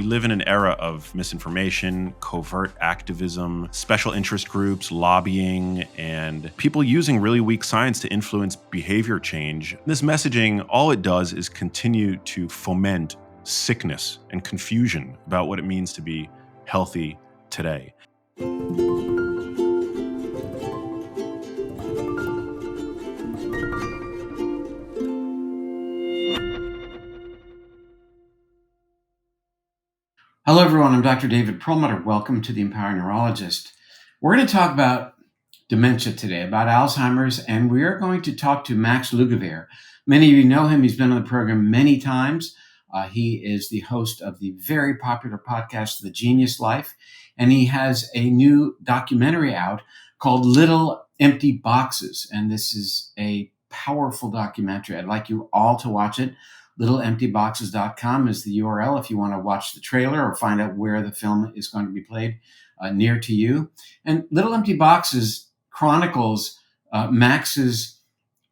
We live in an era of misinformation, covert activism, special interest groups, lobbying, and people using really weak science to influence behavior change. This messaging, all it does is continue to foment sickness and confusion about what it means to be healthy today. Hello, everyone. I'm Dr. David Perlmutter. Welcome to the Empowering Neurologist. We're going to talk about dementia today, about Alzheimer's, and we are going to talk to Max Lugavere. Many of you know him. He's been on the program many times. He is the host of the very popular podcast, The Genius Life, and he has a new documentary out called Little Empty Boxes, and this is a powerful documentary. I'd like you all to watch it. LittleEmptyBoxes.com is the URL if you want to watch the trailer or find out where the film is going to be played near to you. And Little Empty Boxes chronicles Max's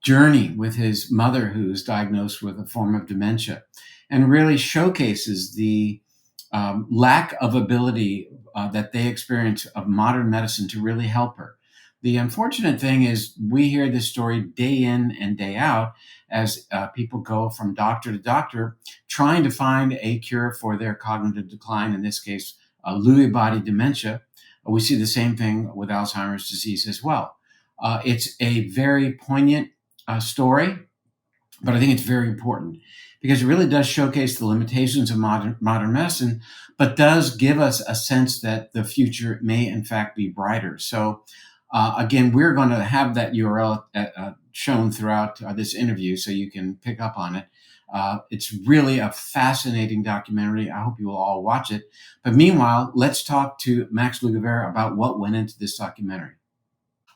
journey with his mother, who is diagnosed with a form of dementia, and really showcases the lack of ability that they experience of modern medicine to really help her. The unfortunate thing is we hear this story day in and day out as people go from doctor to doctor trying to find a cure for their cognitive decline, in this case, Lewy body dementia. We see the same thing with Alzheimer's disease as well. It's a very poignant story, but I think it's very important because it really does showcase the limitations of modern medicine, but does give us a sense that the future may in fact be brighter. So again, we're going to have that URL shown throughout this interview so you can pick up on it. It's really a fascinating documentary. I hope you will all watch it. But meanwhile, let's talk to Max Lugavere about what went into this documentary.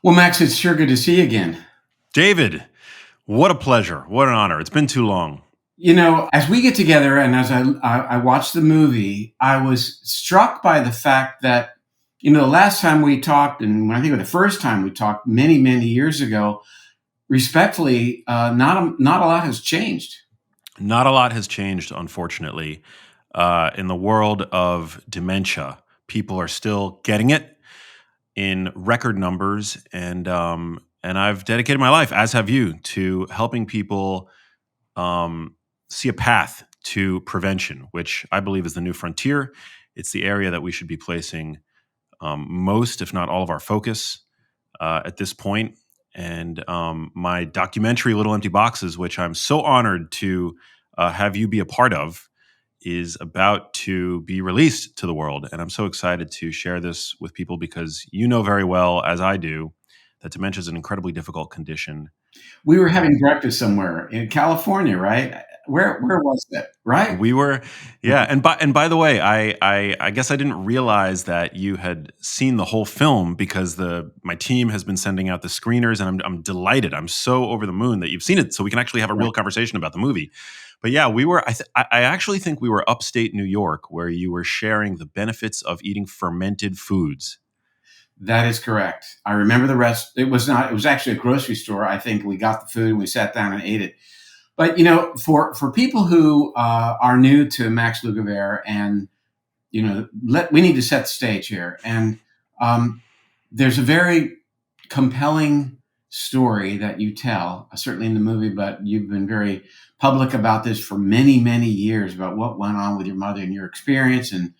Well, Max, it's sure good to see you again. David, what a pleasure. What an honor. It's been too long. You know, as we get together and as I watched the movie, I was struck by the fact that, you know, the last time we talked, and I think the first time we talked many, many years ago, respectfully, not a lot has changed. Not a lot has changed, unfortunately. In the world of dementia, people are still getting it in record numbers, and I've dedicated my life, as have you, to helping people see a path to prevention, which I believe is the new frontier. It's the area that we should be placing most, if not all, of our focus at this point. And my documentary, Little Empty Boxes, which I'm so honored to have you be a part of, is about to be released to the world. And I'm so excited to share this with people because you know very well, as I do, that dementia is an incredibly difficult condition. We were having breakfast somewhere in California, right? Where was that? Right? We were, yeah. And by the way, I guess I didn't realize that you had seen the whole film because my team has been sending out the screeners, and I'm delighted. I'm so over the moon that you've seen it, so we can actually have a real conversation about the movie. But yeah, we were. I actually think we were upstate New York, where you were sharing the benefits of eating fermented foods. That is correct. I remember the rest. It was actually a grocery store. I think we got the food and we sat down and ate it. But, you know, for people who are new to Max Lugavere, and, you know, we need to set the stage here. And there's a very compelling story that you tell, certainly in the movie, but you've been very public about this for many, many years, about what went on with your mother and your experience, and,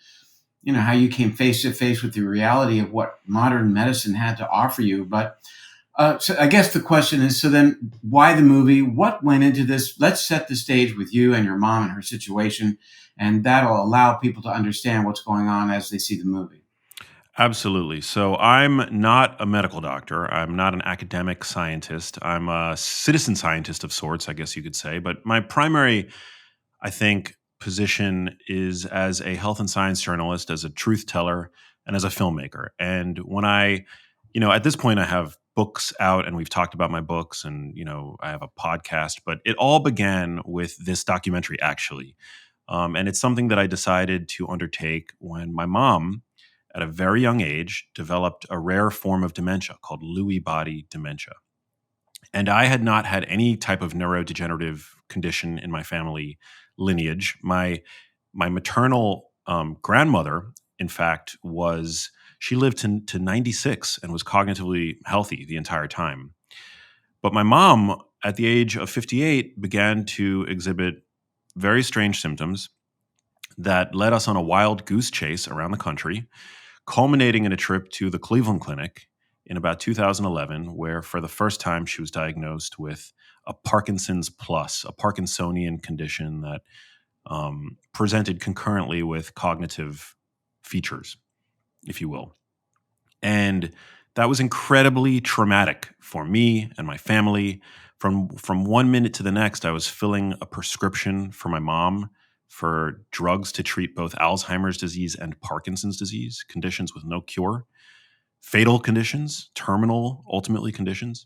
you know, how you came face to face with the reality of what modern medicine had to offer you. But so I guess the question is, so then why the movie? What went into this? Let's set the stage with you and your mom and her situation, and that'll allow people to understand what's going on as they see the movie. Absolutely. So I'm not a medical doctor. I'm not an academic scientist. I'm a citizen scientist of sorts, I guess you could say. But my primary, I think, position is as a health and science journalist, as a truth teller, and as a filmmaker. And when at this point I have books out and we've talked about my books, and, you know, I have a podcast, but it all began with this documentary, actually. And it's something that I decided to undertake when my mom, at a very young age, developed a rare form of dementia called Lewy body dementia. And I had not had any type of neurodegenerative condition in my family lineage. My maternal grandmother, in fact, she lived to 96 and was cognitively healthy the entire time. But my mom, at the age of 58, began to exhibit very strange symptoms that led us on a wild goose chase around the country, culminating in a trip to the Cleveland Clinic in about 2011, where for the first time she was diagnosed with a Parkinson's plus, a Parkinsonian condition that presented concurrently with cognitive features, if you will. And that was incredibly traumatic for me and my family. From 1 minute to the next, I was filling a prescription for my mom for drugs to treat both Alzheimer's disease and Parkinson's disease, conditions with no cure, fatal conditions, terminal, ultimately conditions.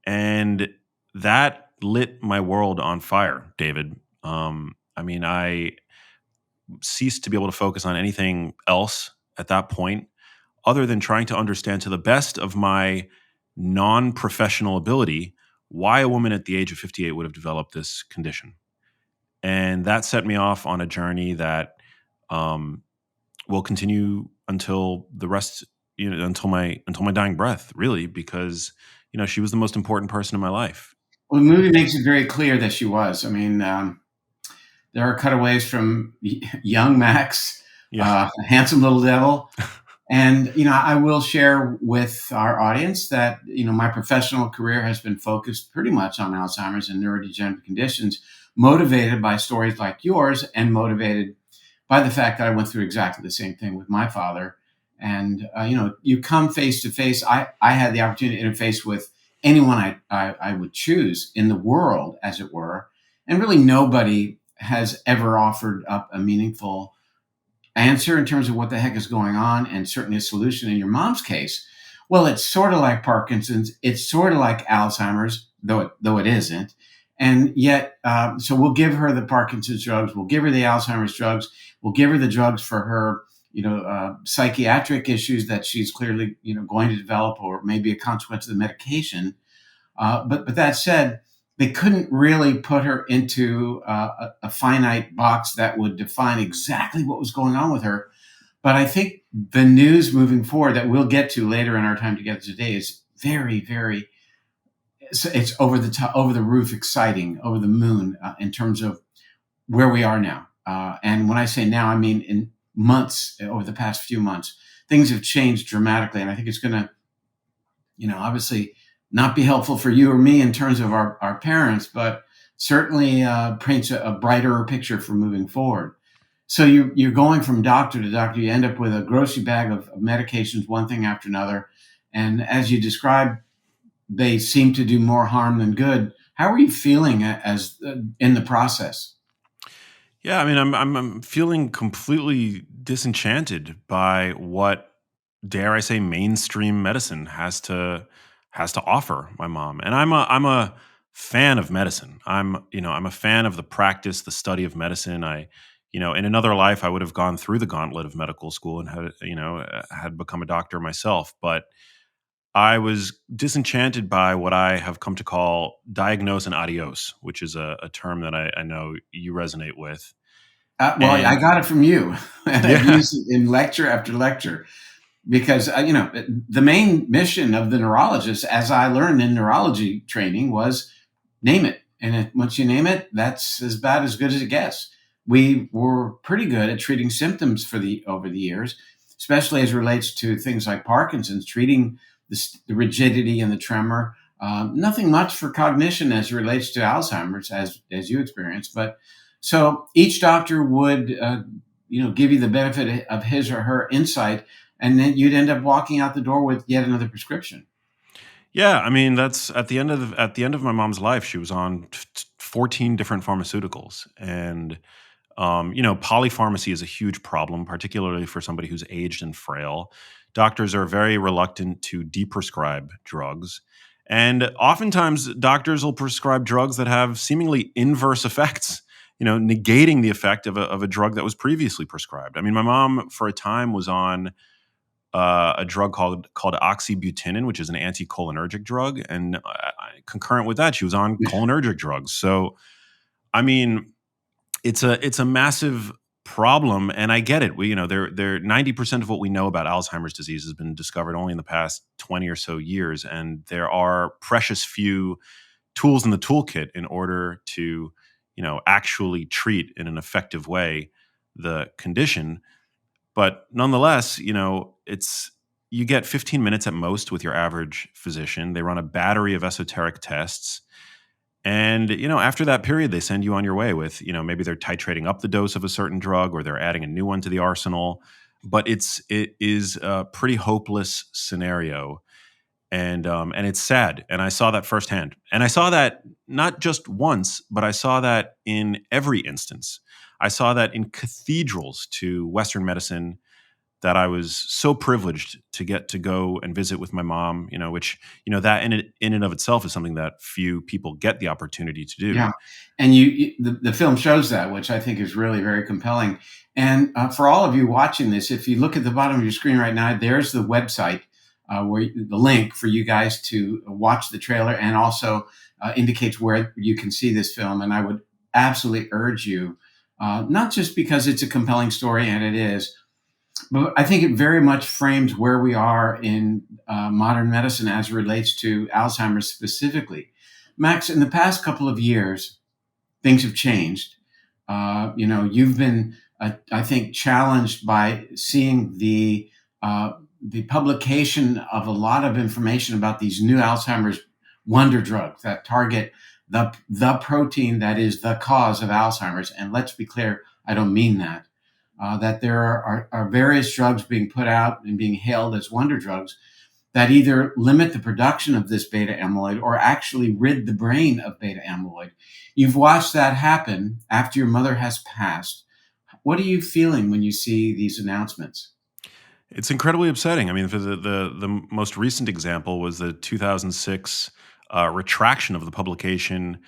And that lit my world on fire, David. I ceased to be able to focus on anything else at that point other than trying to understand to the best of my non-professional ability why a woman at the age of 58 would have developed this condition. And that set me off on a journey that will continue until the rest, until my dying breath, really, because she was the most important person in my life. Well, the movie makes it very clear that she was. I mean, there are cutaways from young Max, Yeah. handsome little devil. And, I will share with our audience that, my professional career has been focused pretty much on Alzheimer's and neurodegenerative conditions, motivated by stories like yours and motivated by the fact that I went through exactly the same thing with my father. And, you come face to face. I had the opportunity to interface with anyone I would choose in the world, as it were. And really nobody has ever offered up a meaningful answer in terms of what the heck is going on, and certainly a solution. In your mom's case, well, it's sort of like Parkinson's, it's sort of like Alzheimer's, though it isn't. And yet, so we'll give her the Parkinson's drugs, we'll give her the Alzheimer's drugs, we'll give her the drugs for her, psychiatric issues that she's clearly, going to develop, or maybe a consequence of the medication. But that said, they couldn't really put her into a finite box that would define exactly what was going on with her. But I think the news moving forward that we'll get to later in our time together today is very, very, it's over the top, over the roof, exciting, over the moon in terms of where we are now. And when I say now, I mean in months, over the past few months, things have changed dramatically. And I think it's going to, obviously not be helpful for you or me in terms of our parents, but certainly paints a brighter picture for moving forward. So you're going from doctor to doctor. You end up with a grocery bag of medications, one thing after another. And as you described, they seem to do more harm than good. How are you feeling as in the process? Yeah, I mean, I'm feeling completely disenchanted by what, dare I say, mainstream medicine has to offer my mom. And I'm a fan of medicine. I'm a fan of the practice, the study of medicine. In another life, I would have gone through the gauntlet of medical school and had become a doctor myself. But I was disenchanted by what I have come to call diagnose and adios, which is a term that I know you resonate with. Well, I And got it from you, and I've yeah, used it in lecture after lecture. Because the main mission of the neurologist, as I learned in neurology training, was name it. And once you name it, that's as bad as good as it gets. We were pretty good at treating symptoms over the years, especially as it relates to things like Parkinson's, treating the rigidity and the tremor. Nothing much for cognition as it relates to Alzheimer's, as you experienced. But so each doctor would give you the benefit of his or her insight, and then you'd end up walking out the door with yet another prescription. yeah. I mean, that's at the end of my mom's life. She was on 14 different pharmaceuticals, and polypharmacy is a huge problem, particularly for somebody who's aged and frail. Doctors are very reluctant to deprescribe drugs. And oftentimes, doctors will prescribe drugs that have seemingly inverse effects, negating the effect of a drug that was previously prescribed. I mean, my mom, for a time, was on a drug called oxybutynin, which is an anticholinergic drug. And concurrent with that, she was on cholinergic drugs. So, I mean, it's a massive problem, and I get it. They're 90% of what we know about Alzheimer's disease has been discovered only in the past 20 or so years, and there are precious few tools in the toolkit in order to, actually treat in an effective way the condition. But nonetheless, it's you get 15 minutes at most with your average physician. They run a battery of esoteric tests. And, after that period, they send you on your way with, maybe they're titrating up the dose of a certain drug or they're adding a new one to the arsenal. But it is a pretty hopeless scenario. And it's sad. And I saw that firsthand. And I saw that not just once, but I saw that in every instance. I saw that in cathedrals to Western medicine that I was so privileged to get to go and visit with my mom, which, that in and of itself is something that few people get the opportunity to do. Yeah, and the film shows that, which I think is really very compelling. And for all of you watching this, if you look at the bottom of your screen right now, there's the website the link for you guys to watch the trailer, and also indicates where you can see this film. And I would absolutely urge you, not just because it's a compelling story, and it is, but I think it very much frames where we are in modern medicine as it relates to Alzheimer's specifically. Max, in the past couple of years, things have changed. You've been, I think, challenged by seeing the publication of a lot of information about these new Alzheimer's wonder drugs that target the protein that is the cause of Alzheimer's. And let's be clear, I don't mean that. That there are various drugs being put out and being hailed as wonder drugs that either limit the production of this beta amyloid or actually rid the brain of beta amyloid. You've watched that happen after your mother has passed. What are you feeling when you see these announcements? It's incredibly upsetting. I mean, for the most recent example was the 2006 retraction of the publication,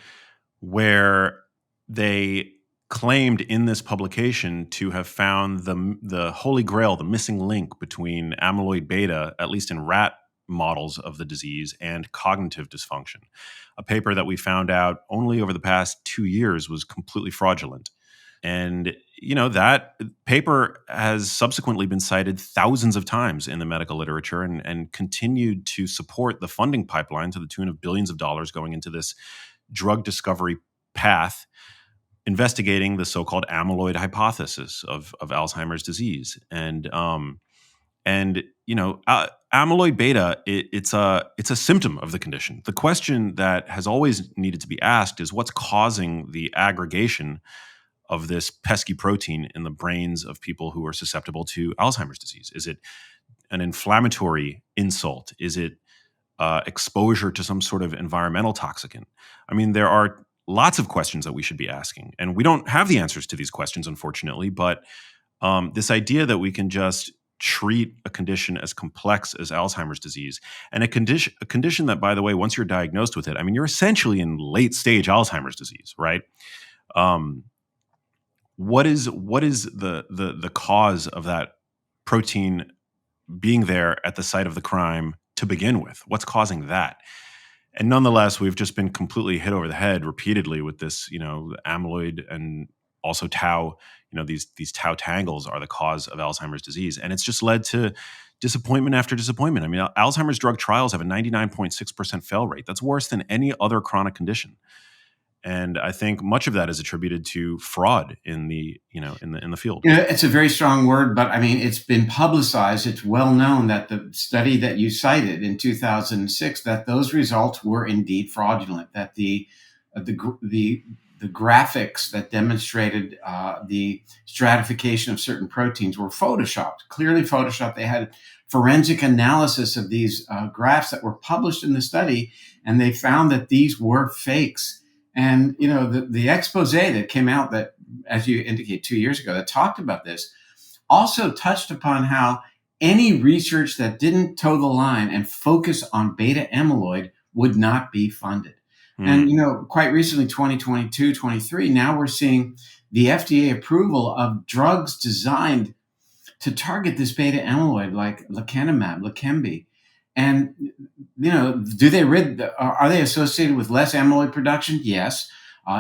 where they claimed in this publication to have found the holy grail, the missing link between amyloid beta, at least in rat models of the disease, and cognitive dysfunction. A paper that we found out only over the past 2 years was completely fraudulent. And, that paper has subsequently been cited thousands of times in the medical literature and continued to support the funding pipeline to the tune of billions of dollars going into this drug discovery path, investigating the so-called amyloid hypothesis of Alzheimer's disease. Amyloid beta, it's a symptom of the condition. The question that has always needed to be asked is what's causing the aggregation of this pesky protein in the brains of people who are susceptible to Alzheimer's disease? Is it an inflammatory insult? Is it exposure to some sort of environmental toxicant? I mean, there are lots of questions that we should be asking, and we don't have the answers to these questions, unfortunately. But this idea that we can just treat a condition as complex as Alzheimer's disease, and a condition that, by the way, once you're diagnosed with it, I mean, you're essentially in late stage Alzheimer's disease, right? What is the cause of that protein being there at the site of the crime to begin with? What's causing that? And nonetheless, we've just been completely hit over the head repeatedly with this, amyloid and also tau. These tau tangles are the cause of Alzheimer's disease, and it's just led to disappointment after disappointment. I mean, Alzheimer's drug trials have a 99.6% fail rate. That's worse than any other chronic condition. And I think much of that is attributed to fraud in the field. It's a very strong word, but I mean, it's been publicized. It's well known that the study that you cited in 2006, that those results were indeed fraudulent. That the graphics that demonstrated the stratification of certain proteins were photoshopped, clearly photoshopped. They had forensic analysis of these graphs that were published in the study, and they found that these were fakes. And, the expose that came out that, as you indicate, 2 years ago, that talked about this, also touched upon how any research that didn't toe the line and focus on beta amyloid would not be funded. And, quite recently, 2022, 23, now we're seeing the FDA approval of drugs designed to target this beta amyloid, like lecanemab, Leqembi. And, are they associated with less amyloid production? Yes.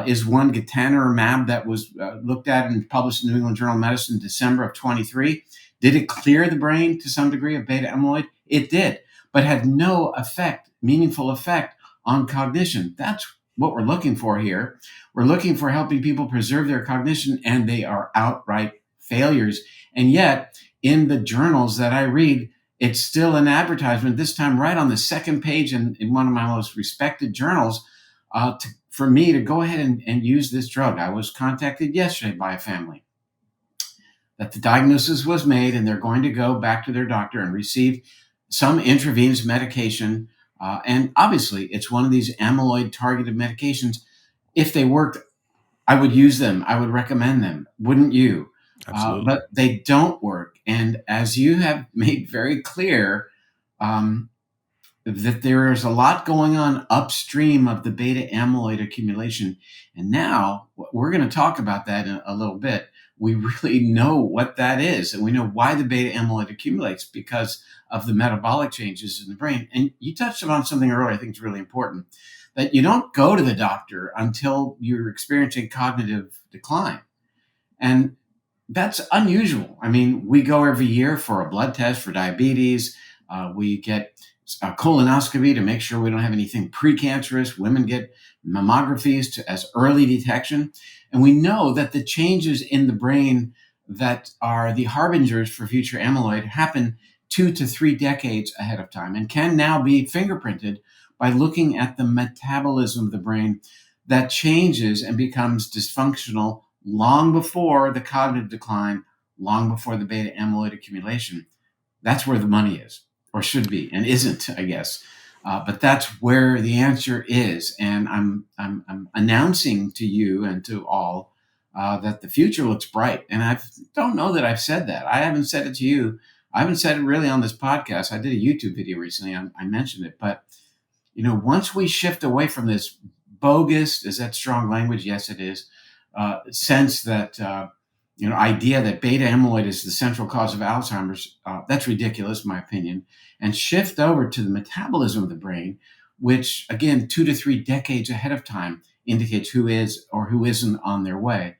Is one Gatanumab that was looked at and published in the New England Journal of Medicine in December of 23. Did it clear the brain to some degree of beta amyloid? It did, but had no effect, meaningful effect on cognition. That's what we're looking for here. We're looking for helping people preserve their cognition, and they are outright failures. And yet, in the journals that I read, it's still an advertisement, this time right on the second page in one of my most respected journals, for me to go ahead and use this drug. I was contacted yesterday by a family that the diagnosis was made, and they're going to go back to their doctor and receive some intravenous medication. And obviously, it's one of these amyloid targeted medications. If they worked, I would use them. I would recommend them. Wouldn't you? Absolutely. But they don't work. And as you have made very clear, that there is a lot going on upstream of the beta amyloid accumulation. And now we're going to talk about that in a little bit. We really know what that is, and we know why the beta amyloid accumulates because of the metabolic changes in the brain. And you touched on something earlier I think is really important, that you don't go to the doctor until you're experiencing cognitive decline. And that's unusual. I mean, we go every year for a blood test for diabetes. We get a colonoscopy to make sure we don't have anything precancerous. Women get mammographies as early detection. And we know that the changes in the brain that are the harbingers for future amyloid happen 2 to 3 decades ahead of time and can now be fingerprinted by looking at the metabolism of the brain that changes and becomes dysfunctional long before the cognitive decline, long before the beta amyloid accumulation. That's where the money is, or should be, and isn't, I guess. But that's where the answer is. And I'm announcing to you and to all that the future looks bright. And I don't know that I've said that. I haven't said it to you. I haven't said it really on this podcast. I did a YouTube video recently. I mentioned it. But, once we shift away from this bogus, is that strong language? Yes, it is. Sense that, idea that beta amyloid is the central cause of Alzheimer's, that's ridiculous, in my opinion, and shift over to the metabolism of the brain, which, again, 2 to 3 decades ahead of time indicates who is or who isn't on their way.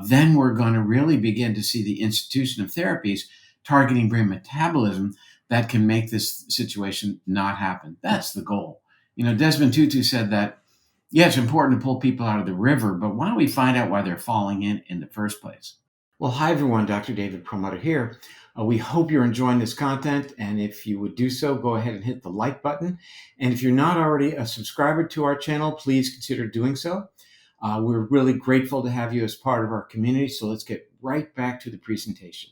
Then we're going to really begin to see the institution of therapies targeting brain metabolism that can make this situation not happen. That's the goal. Desmond Tutu said that, yeah, it's important to pull people out of the river, but why don't we find out why they're falling in the first place? Well, hi, everyone. Dr. David Perlmutter here. We hope you're enjoying this content, and if you would do so, go ahead and hit the like button. And if you're not already a subscriber to our channel, please consider doing so. We're really grateful to have you as part of our community, so let's get right back to the presentation.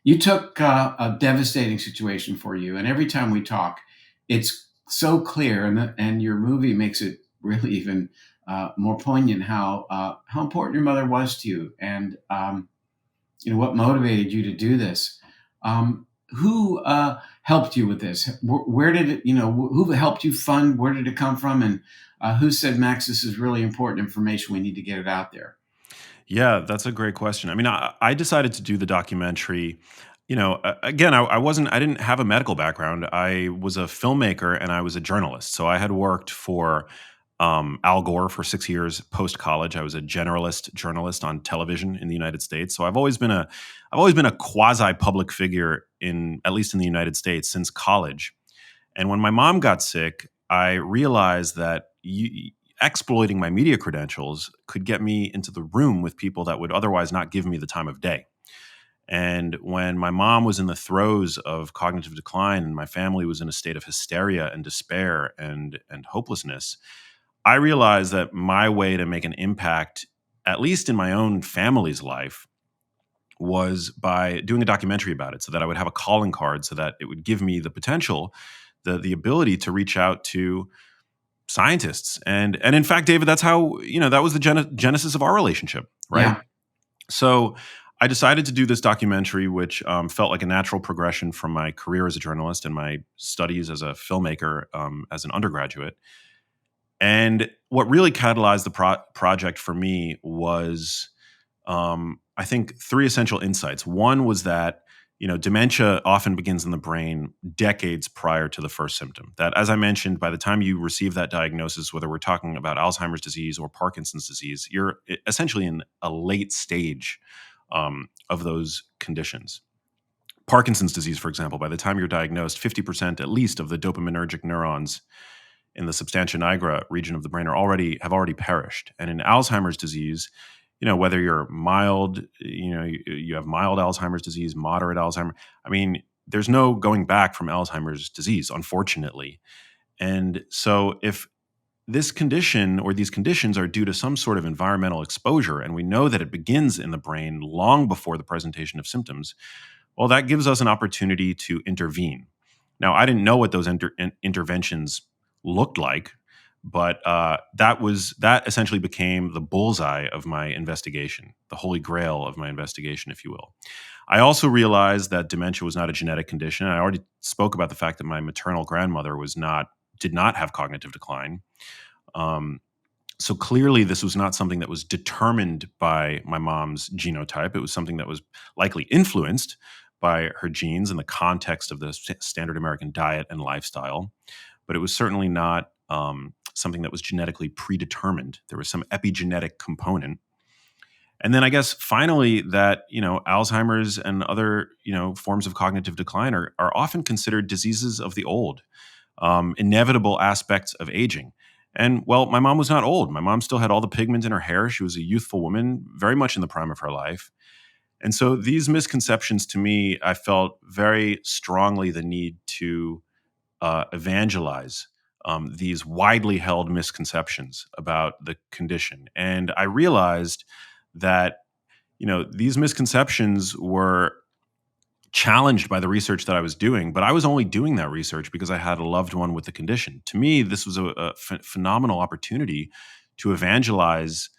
You took a devastating situation for you, and every time we talk, it's so clear, and your movie makes it really even more poignant how important your mother was to you, and what motivated you to do this. Who helped you with this? Where did it? Who helped you fund? Where did it come from? And who said, Max, this is really important information. We need to get it out there. Yeah, that's a great question. I mean, I decided to do the documentary. Again, I didn't have a medical background. I was a filmmaker and I was a journalist. So I had worked for Al Gore for 6 years post college. I was a generalist journalist on television in the United States. So I've always been a quasi public figure at least in the United States since college. And when my mom got sick, I realized that exploiting my media credentials could get me into the room with people that would otherwise not give me the time of day. And when my mom was in the throes of cognitive decline and my family was in a state of hysteria and despair and hopelessness, I realized that my way to make an impact, at least in my own family's life, was by doing a documentary about it so that I would have a calling card so that it would give me the potential, the ability to reach out to scientists. And in fact, David, that's how, that was the genesis of our relationship, right? Yeah. So I decided to do this documentary, which felt like a natural progression from my career as a journalist and my studies as a filmmaker as an undergraduate. And what really catalyzed the project for me was, I think, 3 essential insights. One was that, dementia often begins in the brain decades prior to the first symptom. That, as I mentioned, by the time you receive that diagnosis, whether we're talking about Alzheimer's disease or Parkinson's disease, you're essentially in a late stage of those conditions. Parkinson's disease, for example, by the time you're diagnosed, 50% at least of the dopaminergic neurons in the substantia nigra region of the brain have already perished. And in Alzheimer's disease, whether you're mild, you have mild Alzheimer's disease, moderate Alzheimer's. I mean, there's no going back from Alzheimer's disease, unfortunately. And so if this condition or these conditions are due to some sort of environmental exposure, and we know that it begins in the brain long before the presentation of symptoms, well, that gives us an opportunity to intervene. Now, I didn't know what those interventions looked like, but that essentially became the bullseye of my investigation, the holy grail of my investigation, if you will. I also realized that dementia was not a genetic condition. I already spoke about the fact that my maternal grandmother did not have cognitive decline. So clearly, this was not something that was determined by my mom's genotype. It was something that was likely influenced by her genes in the context of the standard American diet and lifestyle. But it was certainly not something that was genetically predetermined. There was some epigenetic component. And then I guess finally that, Alzheimer's and other, forms of cognitive decline are often considered diseases of the old, inevitable aspects of aging. And well, my mom was not old. My mom still had all the pigment in her hair. She was a youthful woman, very much in the prime of her life. And so these misconceptions, to me, I felt very strongly the need to evangelize these widely held misconceptions about the condition. And I realized that, these misconceptions were challenged by the research that I was doing, but I was only doing that research because I had a loved one with the condition. To me, this was a phenomenal opportunity to evangelize,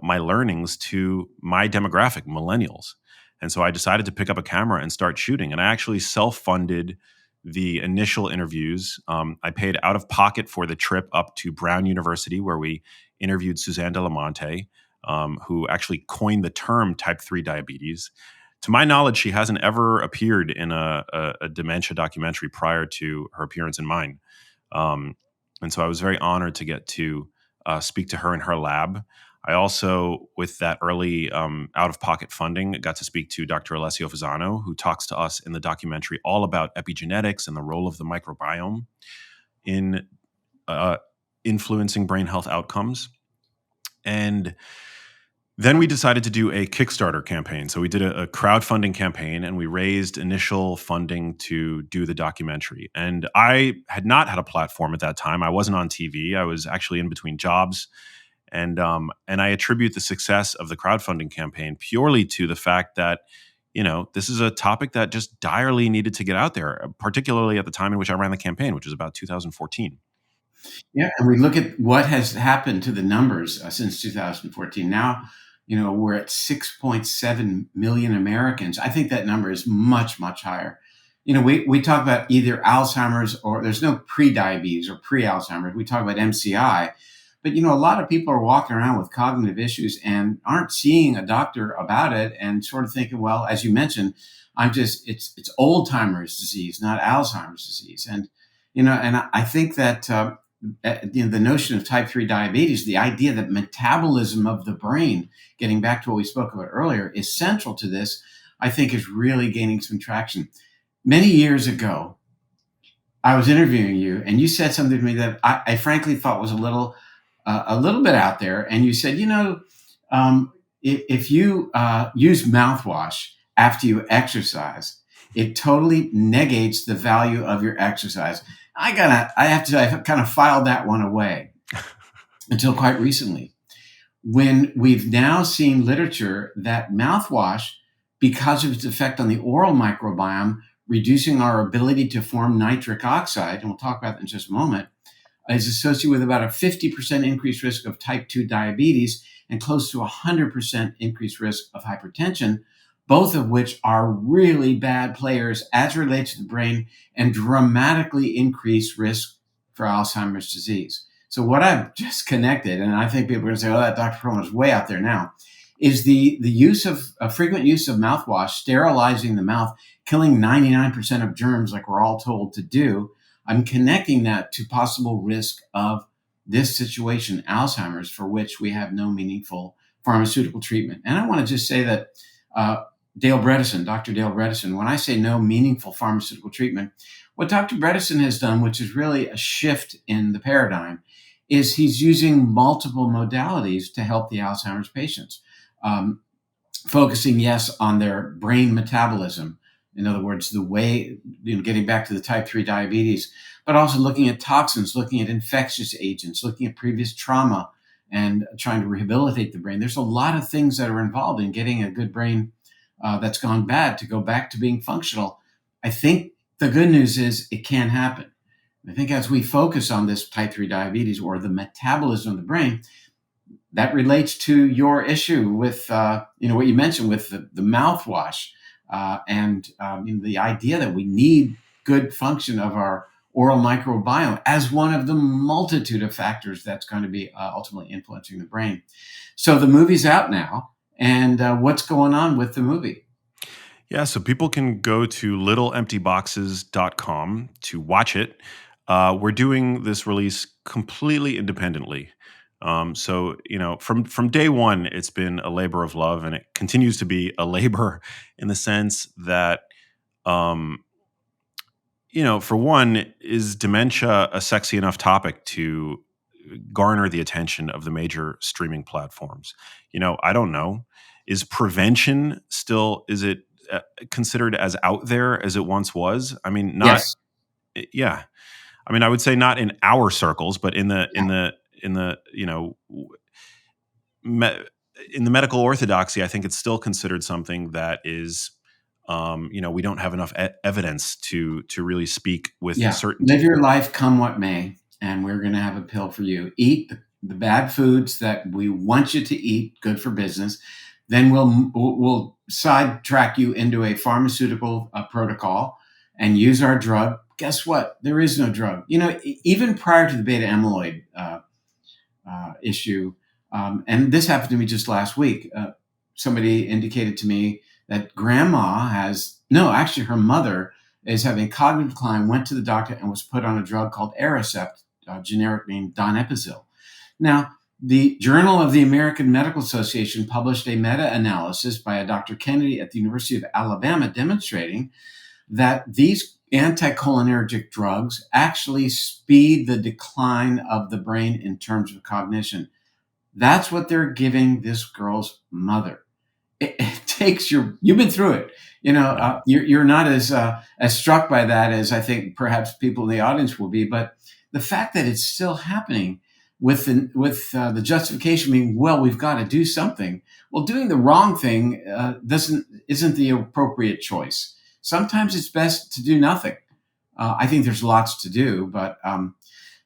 my learnings to my demographic, millennials. And so I decided to pick up a camera and start shooting. And I actually self-funded the initial interviews. I paid out of pocket for the trip up to Brown University, where we interviewed Suzanne de la Monte, who actually coined the term type 3 diabetes. To my knowledge, she hasn't ever appeared in a dementia documentary prior to her appearance in mine. And so I was very honored to get to speak to her in her lab. I also, with that early out-of-pocket funding, got to speak to Dr. Alessio Fasano, who talks to us in the documentary all about epigenetics and the role of the microbiome in influencing brain health outcomes. And then we decided to do a Kickstarter campaign. So we did a crowdfunding campaign, and we raised initial funding to do the documentary. And I had not had a platform at that time. I wasn't on TV. I was actually in between jobs. And I attribute the success of the crowdfunding campaign purely to the fact that, this is a topic that just direly needed to get out there, particularly at the time in which I ran the campaign, which was about 2014. Yeah, and we look at what has happened to the numbers since 2014. Now, we're at 6.7 million Americans. I think that number is much, much higher. We talk about either Alzheimer's, or there's no pre-diabetes or pre-Alzheimer's. We talk about MCI. But, a lot of people are walking around with cognitive issues and aren't seeing a doctor about it, and sort of thinking, well, as you mentioned, it's old timers disease, not Alzheimer's disease. And, and I think that, the notion of type 3 diabetes, the idea that metabolism of the brain, getting back to what we spoke about earlier, is central to this, I think is really gaining some traction. Many years ago, I was interviewing you, and you said something to me that I frankly thought was a little bit out there. And you said, if you use mouthwash after you exercise, it totally negates the value of your exercise. I have to say, I kind of filed that one away until quite recently, when we've now seen literature that mouthwash, because of its effect on the oral microbiome, reducing our ability to form nitric oxide, and we'll talk about that in just a moment, is associated with about a 50% increased risk of type 2 diabetes and close to 100% increased risk of hypertension, both of which are really bad players as it relates to the brain and dramatically increase risk for Alzheimer's disease. So what I've just connected, and I think people are going to say, oh, that Dr. Perlman is way out there now, is the use of frequent use of mouthwash, sterilizing the mouth, killing 99% of germs, like we're all told to do. I'm connecting that to possible risk of this situation, Alzheimer's, for which we have no meaningful pharmaceutical treatment. And I want to just say that Dr. Dale Bredesen, when I say no meaningful pharmaceutical treatment, what Dr. Bredesen has done, which is really a shift in the paradigm, is he's using multiple modalities to help the Alzheimer's patients, focusing, yes, on their brain metabolism. In other words, the way, getting back to the type 3 diabetes, but also looking at toxins, looking at infectious agents, looking at previous trauma, and trying to rehabilitate the brain. There's a lot of things that are involved in getting a good brain that's gone bad to go back to being functional. I think the good news is it can happen. I think as we focus on this type 3 diabetes or the metabolism of the brain, that relates to your issue with, what you mentioned with the mouthwash and the idea that we need good function of our oral microbiome as one of the multitude of factors that's going to be ultimately influencing the brain. So the movie's out now. And what's going on with the movie? Yeah, so people can go to littleemptyboxes.com to watch it. We're doing this release completely independently. So, from day one, it's been a labor of love, and it continues to be a labor in the sense that, for one, is dementia a sexy enough topic to garner the attention of the major streaming platforms? I don't know. Is prevention still, is it considered as out there as it once was? I mean, not, Yes. yeah. I mean, I would say not in our circles, but in the, Yeah. in the, in the medical orthodoxy, I think it's still considered something that is, we don't have enough evidence to really speak with Yeah. certainty. Live your life, come what may, and we're going to have a pill for you. Eat the bad foods that we want you to eat, good for business. Then we'll sidetrack you into a pharmaceutical protocol and use our drug. Guess what? There is no drug. Even prior to the beta amyloid issue, and this happened to me just last week. Somebody indicated to me that grandma actually her mother is having cognitive decline, went to the doctor and was put on a drug called Aricept, generic name Donepezil. Now, the Journal of the American Medical Association published a meta-analysis by a Dr. Kennedy at the University of Alabama demonstrating that these anticholinergic drugs actually speed the decline of the brain in terms of cognition. That's what they're giving this girl's mother. It takes you've been through it. You're not as struck by that as I think perhaps people in the audience will be. But the fact that it's still happening with the justification being, well, we've got to do something. Well, doing the wrong thing isn't the appropriate choice. Sometimes it's best to do nothing. I think there's lots to do, but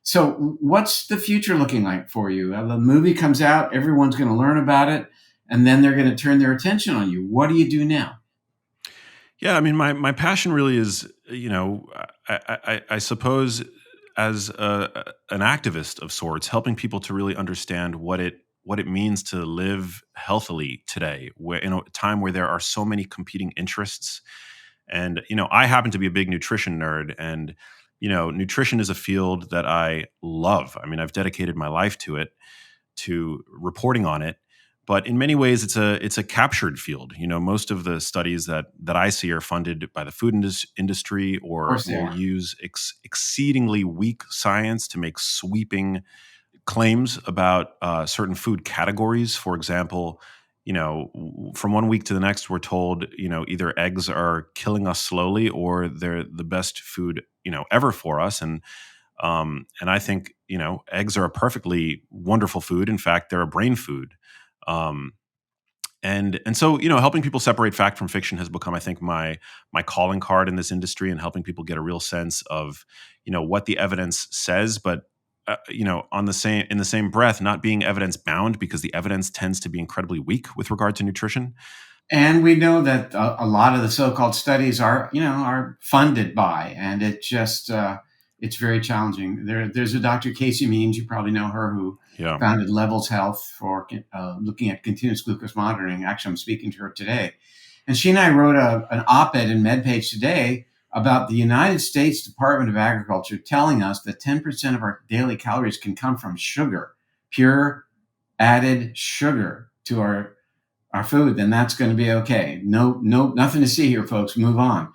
so what's the future looking like for you? The movie comes out, everyone's going to learn about it, and then they're going to turn their attention on you. What do you do now? Yeah, I mean, my passion really is, I suppose, as an activist of sorts, helping people to really understand what it means to live healthily today, where in a time where there are so many competing interests. And I happen to be a big nutrition nerd, and nutrition is a field that I love. I mean, I've dedicated my life to it, to reporting on it. But in many ways, it's a captured field. Most of the studies that I see are funded by the food industry, or will use exceedingly weak science to make sweeping claims about certain food categories. For example, from one week to the next, we're told, either eggs are killing us slowly or they're the best food, ever for us. And I think, eggs are a perfectly wonderful food. In fact, they're a brain food. And so, helping people separate fact from fiction has become, I think, my calling card in this industry, and helping people get a real sense of, what the evidence says, but in the same breath, not being evidence bound, because the evidence tends to be incredibly weak with regard to nutrition. And we know that a lot of the so-called studies are funded by, and it just it's very challenging. There's a Dr. Casey Means, you probably know her, who Yeah. founded Levels Health for looking at continuous glucose monitoring. Actually, I'm speaking to her today. And she and I wrote an op-ed in MedPage Today about the United States Department of Agriculture telling us that 10% of our daily calories can come from sugar, pure added sugar to our food. Then that's going to be okay. No, nothing to see here, folks. Move on.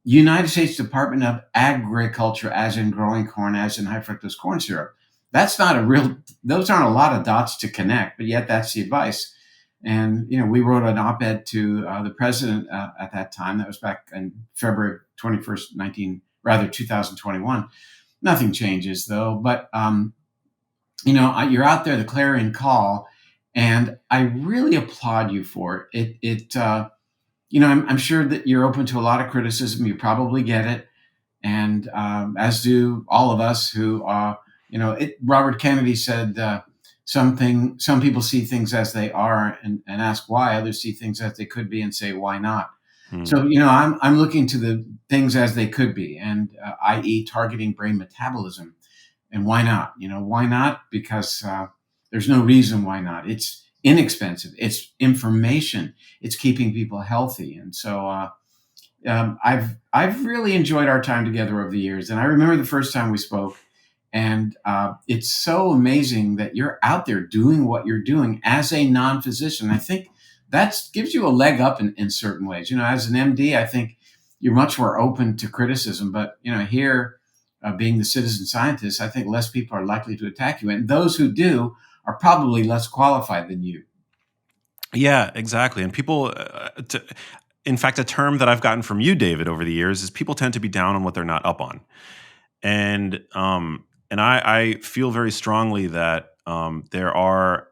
United States Department of Agriculture, as in growing corn, as in high fructose corn syrup. That's not those aren't a lot of dots to connect, but yet that's the advice. And, we wrote an op-ed to the president at that time. That was back in February 21st, 2021. Nothing changes though. But, you're out there, the clarion call, and I really applaud you for it. I'm sure that you're open to a lot of criticism. You probably get it. And as do all of us who are, Robert Kennedy said, some people see things as they are and ask why. Others see things as they could be and say, why not? So, I'm looking to the things as they could be, and i.e. targeting brain metabolism. And why not? Why not? Because there's no reason why not. It's inexpensive. It's information. It's keeping people healthy. And so I've really enjoyed our time together over the years. And I remember the first time we spoke, and it's so amazing that you're out there doing what you're doing as a non-physician. I think that gives you a leg up in certain ways. As an MD, I think you're much more open to criticism. But, here, being the citizen scientist, I think less people are likely to attack you. And those who do are probably less qualified than you. Yeah, exactly. And people, in fact, a term that I've gotten from you, David, over the years is people tend to be down on what they're not up on. And I feel very strongly that there are,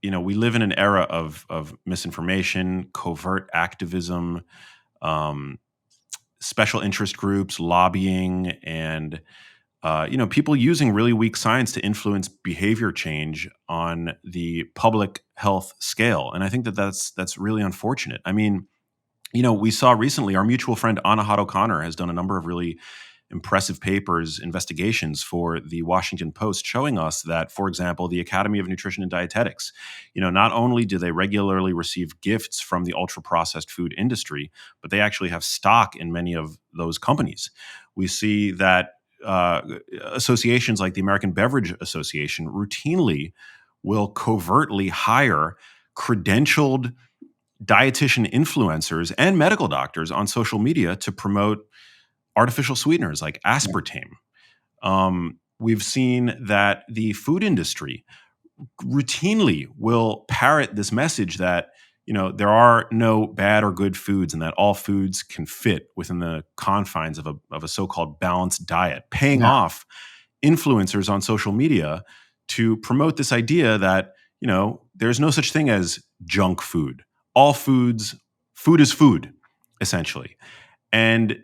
we live in an era of misinformation, covert activism, special interest groups, lobbying, and people using really weak science to influence behavior change on the public health scale. And I think that's really unfortunate. I mean, we saw recently our mutual friend Anahad O'Connor has done a number of really impressive papers, investigations for the Washington Post, showing us that, for example, the Academy of Nutrition and Dietetics, not only do they regularly receive gifts from the ultra-processed food industry, but they actually have stock in many of those companies. We see that associations like the American Beverage Association routinely will covertly hire credentialed dietitian influencers and medical doctors on social media to promote artificial sweeteners like aspartame. We've seen that the food industry routinely will parrot this message that there are no bad or good foods, and that all foods can fit within the confines of a so-called balanced diet, paying off influencers on social media to promote this idea that there's no such thing as junk food. All food is food, essentially. And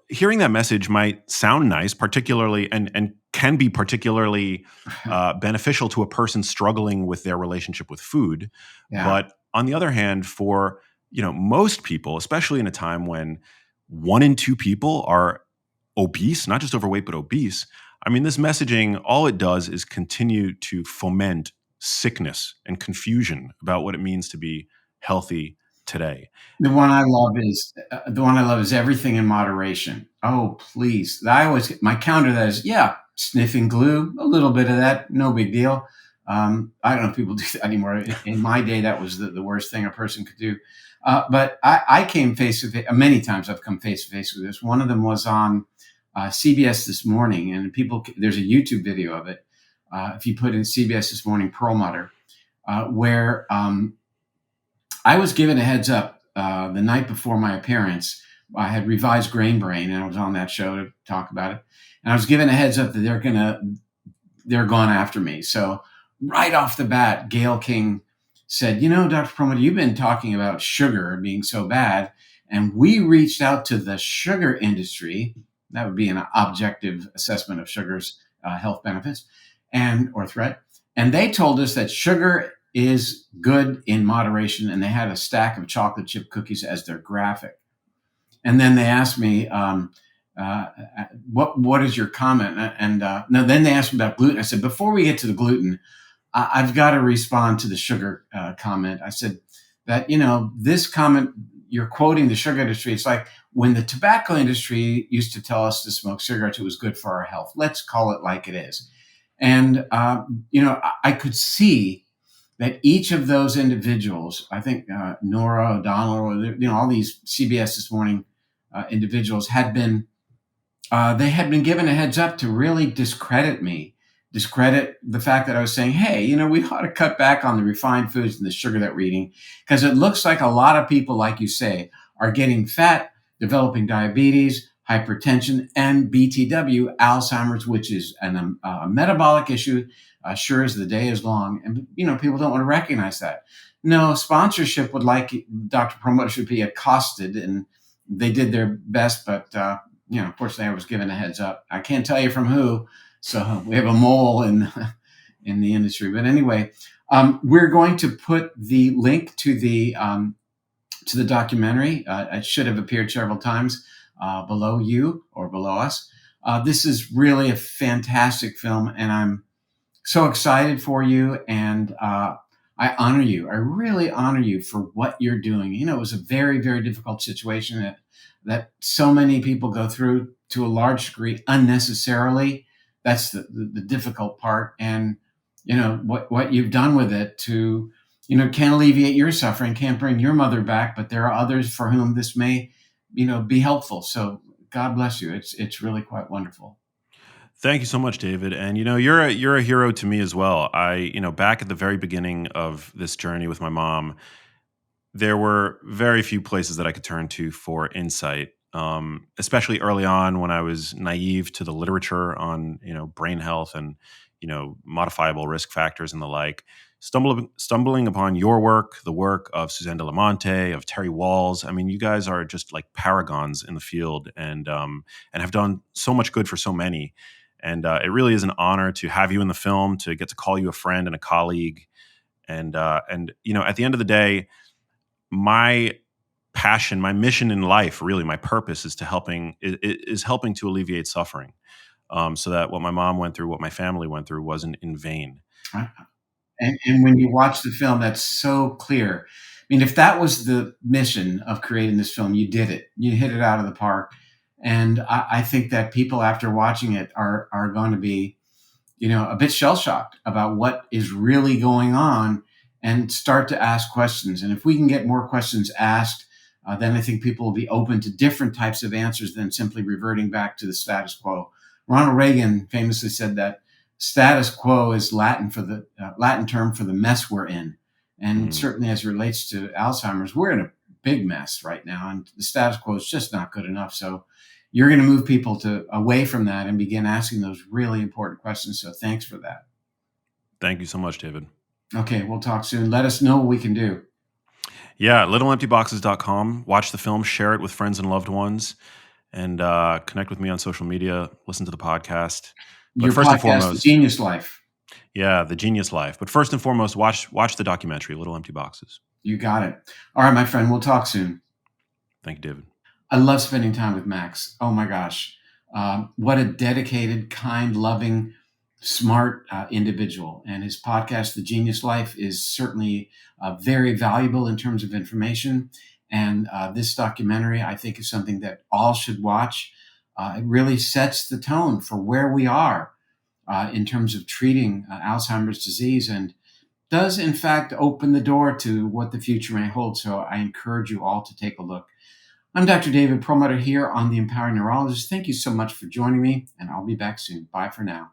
hearing that message might sound nice, particularly and can be particularly beneficial to a person struggling with their relationship with food. Yeah. But on the other hand, for most people, especially in a time when 1 in 2 people are obese, not just overweight, but obese, I mean, this messaging, all it does is continue to foment sickness and confusion about what it means to be healthy today. The one I love is everything in moderation. Oh, please. My counter to that is, sniffing glue, a little bit of that, no big deal. I don't know if people do that anymore. In my day, that was the worst thing a person could do. But I came face to face, many times I've come face to face with this. One of them was on CBS This Morning, and there's a YouTube video of it. If you put in CBS This Morning Perlmutter, where I was given a heads up the night before my appearance. I had revised Grain Brain, and I was on that show to talk about it. And I was given a heads up that they're going after me. So right off the bat, Gail King said, Dr. Perlmutter, you've been talking about sugar being so bad. And we reached out to the sugar industry. That would be an objective assessment of sugar's health benefits or threat. And they told us that sugar is good in moderation. And they had a stack of chocolate chip cookies as their graphic. And then they asked me, what is your comment? And no, then they asked me about gluten. I said, before we get to the gluten, I've got to respond to the sugar comment. I said that, this comment, you're quoting the sugar industry. It's like when the tobacco industry used to tell us to smoke cigarettes, it was good for our health. Let's call it like it is. And, I could see that each of those individuals, I think Nora O'Donnell, or, all these CBS This Morning individuals they had been given a heads up to really discredit me, discredit the fact that I was saying, hey, we ought to cut back on the refined foods and the sugar that we're eating, because it looks like a lot of people, like you say, are getting fat, developing diabetes, hypertension, and BTW, Alzheimer's, which is a metabolic issue, sure as the day is long. And, people don't want to recognize that. No, sponsorship would like Dr. Promoter should be accosted, and they did their best, but fortunately, I was given a heads up. I can't tell you from who, so we have a mole in the industry. But anyway, we're going to put the link to the documentary. It should have appeared several times below you or below us. This is really a fantastic film, and I'm so excited for you. And I honor you. I really honor you for what you're doing. It was a very, very difficult situation that so many people go through to a large degree unnecessarily. That's the difficult part. And, what you've done with it to, can alleviate your suffering, can't bring your mother back, but there are others for whom this may, be helpful. So God bless you. It's really quite wonderful. Thank you so much, David. And you're a hero to me as well. Back at the very beginning of this journey with my mom, there were very few places that I could turn to for insight, especially early on when I was naive to the literature on brain health and modifiable risk factors and the like. Stumbling upon your work, the work of Suzanne de la Monte, of Terry Walls. I mean, you guys are just like paragons in the field, and have done so much good for so many. And it really is an honor to have you in the film, to get to call you a friend and a colleague. And at the end of the day, my passion, my mission in life, really my purpose is helping to alleviate suffering, so that what my mom went through, what my family went through, wasn't in vain. And when you watch the film, that's so clear. I mean, if that was the mission of creating this film, you did it. You hit it out of the park. And I think that people after watching it are going to be, a bit shell-shocked about what is really going on and start to ask questions. And if we can get more questions asked, then I think people will be open to different types of answers than simply reverting back to the status quo. Ronald Reagan famously said that status quo is Latin term for the mess we're in. And certainly as it relates to Alzheimer's, we're in a big mess right now, and the status quo is just not good enough. So you're going to move people away from that and begin asking those really important questions. So thanks for that. Thank you so much, David. Okay, we'll talk soon. Let us know what we can do. Yeah, littleemptyboxes.com. Watch the film, share it with friends and loved ones, and connect with me on social media. Listen to the podcast. But first and foremost, The Genius Life. Yeah, The Genius Life. But first and foremost, watch the documentary, Little Empty Boxes. You got it. All right, my friend, we'll talk soon. Thank you, David. I love spending time with Max. Oh my gosh. What a dedicated, kind, loving, smart individual. And his podcast, The Genius Life, is certainly very valuable in terms of information. And this documentary, I think, is something that all should watch. It really sets the tone for where we are in terms of treating Alzheimer's disease, and does, in fact, open the door to what the future may hold. So I encourage you all to take a look. I'm Dr. David Perlmutter here on the Empowering Neurologist. Thank you so much for joining me, and I'll be back soon. Bye for now.